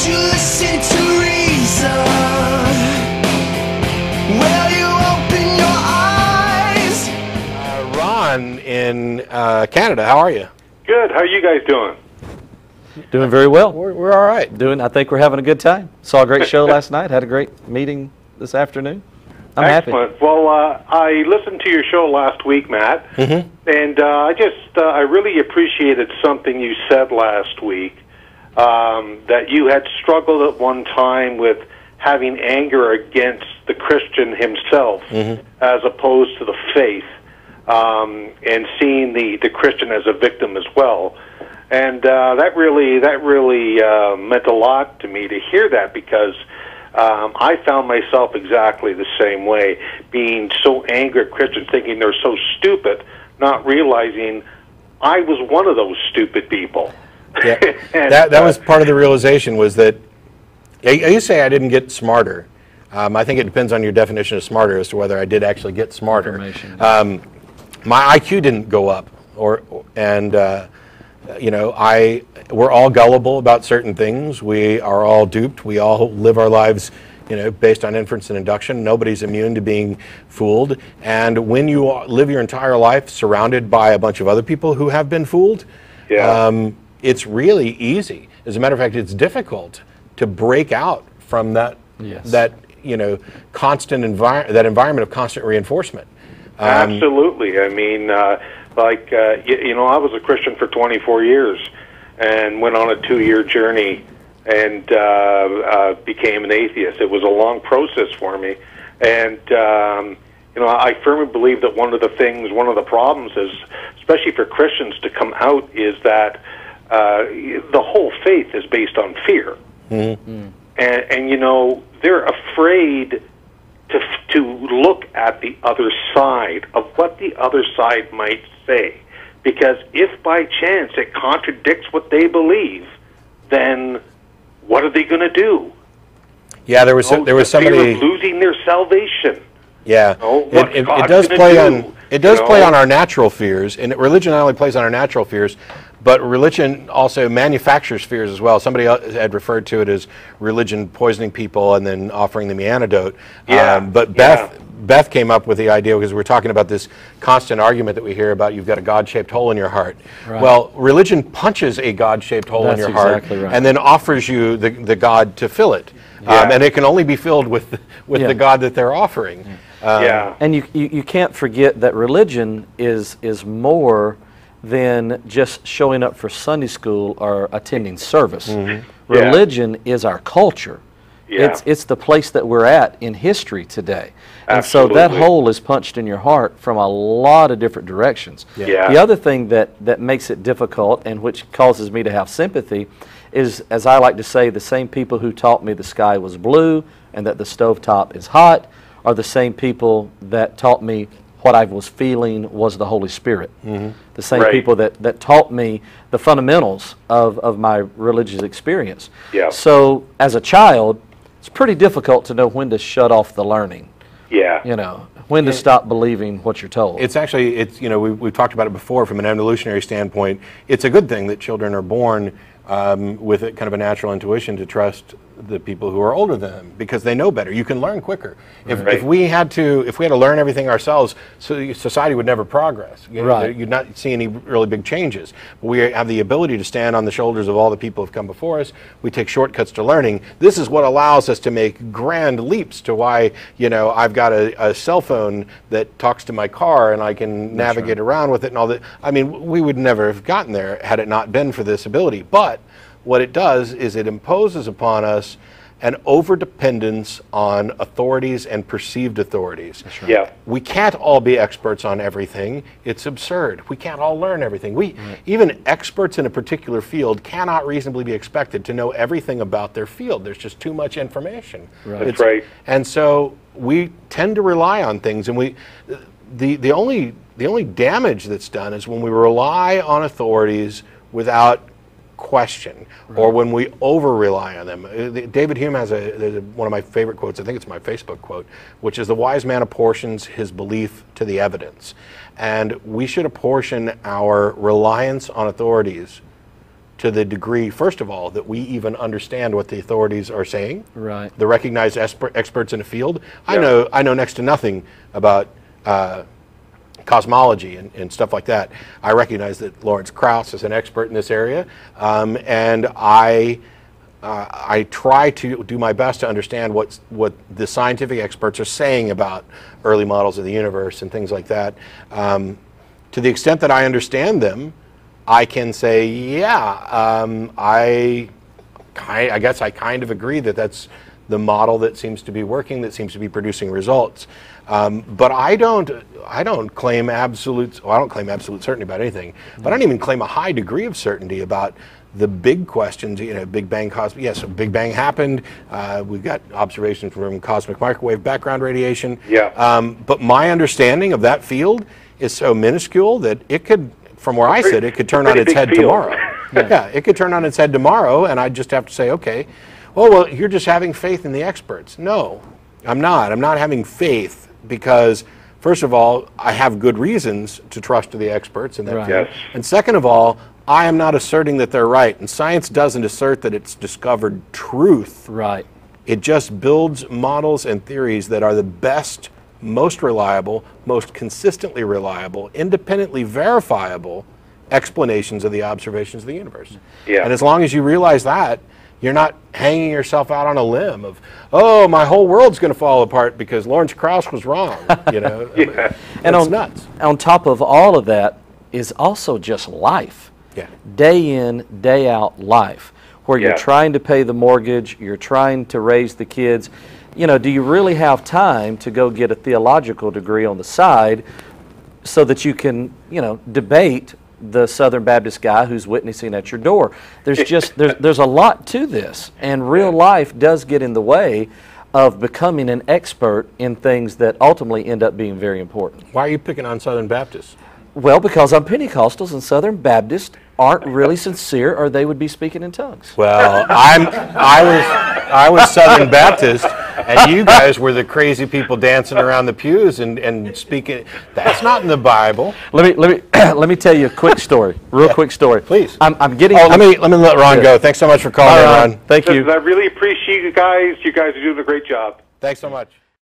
you listen to reason? Will you open your eyes? Ron in Canada, how are you? Good. How are you guys doing? Doing very well. We're all right. I think we're having a good time. Saw a great show last night. Had a great meeting this afternoon. I'm Excellent. happy. Well, I listened to your show last week, Matt, and I really appreciated something you said last week, that you had struggled at one time with having anger against the Christian himself as opposed to the faith, and seeing the Christian as a victim as well. And that really meant a lot to me to hear that, because I found myself exactly the same way, being so angry at Christians, thinking they're so stupid, not realizing I was one of those stupid people. Yeah. And, that was part of the realization, was that you say I didn't get smarter. I think it depends on your definition of smarter as to whether I did actually get smarter. My IQ didn't go up, you know, we're all gullible about certain things. We are all duped. We all live our lives, you know, based on inference and induction. Nobody's immune to being fooled. And when you live your entire life surrounded by a bunch of other people who have been fooled, it's really easy. As a matter of fact, it's difficult to break out from that you know, constant environment of constant reinforcement. Absolutely. I mean, you know, I was a Christian for 24 years and went on a 2-year journey and became an atheist. It was a long process for me. And, you know, I firmly believe that one of the problems is, especially for Christians to come out, is that the whole faith is based on fear. And, you know, they're afraid to look at the other side of what the other side might say, because if by chance it contradicts what they believe, then what are they going to do? Yeah, there was somebody of losing their salvation. Yeah, it does play on our natural fears, and religion not only plays on our natural fears, but religion also manufactures fears as well. Somebody had referred to it as religion poisoning people and then offering them the antidote. But Beth came up with the idea, because we're talking about this constant argument that we hear about, you've got a God-shaped hole in your heart. Right. Well, religion punches a God-shaped hole in your heart and then offers you the God to fill it. And it can only be filled with the God that they're offering. And you can't forget that religion is more than just showing up for Sunday school or attending service. Religion is our culture. It's the place that we're at in history today. And so that hole is punched in your heart from a lot of different directions. The other thing that makes it difficult, and which causes me to have sympathy, is, as I like to say, the same people who taught me the sky was blue and that the stovetop is hot are the same people that taught me what I was feeling was the Holy Spirit. The same people that taught me the fundamentals of my religious experience. So as a child, it's pretty difficult to know when to shut off the learning. You know, when to stop believing what you're told. It's actually, you know, we've talked about it before from an evolutionary standpoint. It's a good thing that children are born with kind of a natural intuition to trust the people who are older than them, because they know better. You can learn quicker. If we had to learn everything ourselves, so society would never progress. You'd not see any really big changes. But we have the ability to stand on the shoulders of all the people who have come before us. We take shortcuts to learning. This is what allows us to make grand leaps to why, you know, I've got a cell phone that talks to my car and I can navigate around with it and all that. I mean, we would never have gotten there had it not been for this ability. But what it does is it imposes upon us an overdependence on authorities and perceived authorities. We can't all be experts on everything. It's absurd. We can't all learn everything. Even experts in a particular field cannot reasonably be expected to know everything about their field. There's just too much information. That's right. And so we tend to rely on things, and the only damage that's done is when we rely on authorities without question, or when we over rely on them. David Hume has one of my favorite quotes, I think it's my Facebook quote, which is, the wise man apportions his belief to the evidence. And we should apportion our reliance on authorities to the degree, first of all, that we even understand what the authorities are saying. Right. The recognized experts in the field. Yeah. I know next to nothing about cosmology and stuff like that. I recognize that Lawrence Krauss is an expert in this area, and I try to do my best to understand what the scientific experts are saying about early models of the universe and things like that. To the extent that I understand them, I can say, yeah, I guess I kind of agree that that's the model that seems to be working, that seems to be producing results. But I don't claim absolute. Well, I don't claim absolute certainty about anything. But I don't even claim a high degree of certainty about the big questions. You know, Big Bang. Yes, a Big Bang happened. We've got observations from cosmic microwave background radiation. Yeah. But my understanding of that field is so minuscule that it could, from where I sit, it could turn on its head tomorrow. Yeah, it could turn on its head tomorrow, and I'd just have to say, okay, well, you're just having faith in the experts. No, I'm not. I'm not having faith because, first of all, I have good reasons to trust the experts in that field. Yes. And second of all, I am not asserting that they're right. And science doesn't assert that it's discovered truth. Right. It just builds models and theories that are the best, most reliable, most consistently reliable, independently verifiable explanations of the observations of the universe. Yeah. And as long as you realize that, you're not hanging yourself out on a limb of, oh, my whole world's going to fall apart because Lawrence Krauss was wrong. You know, Yeah. And it's nuts. On top of all of that is also just life. Yeah. Day in, day out life, where you're trying to pay the mortgage, you're trying to raise the kids. You know, do you really have time to go get a theological degree on the side so that you can, you know, debate the Southern Baptist guy who's witnessing at your door? There's just there's a lot to this, and real life does get in the way of becoming an expert in things that ultimately end up being very important. Why are you picking on Southern Baptists? Well, because I'm Pentecostals and Southern Baptists aren't really sincere, or they would be speaking in tongues. Well, I was Southern Baptist, and you guys were the crazy people dancing around the pews and speaking. That's not in the Bible. Let me tell you a quick story, quick story. Please. I'm getting. Oh, let me let Ron go. Thanks so much for calling in, Ron. Thank you. I really appreciate you guys. You guys are doing a great job. Thanks so much.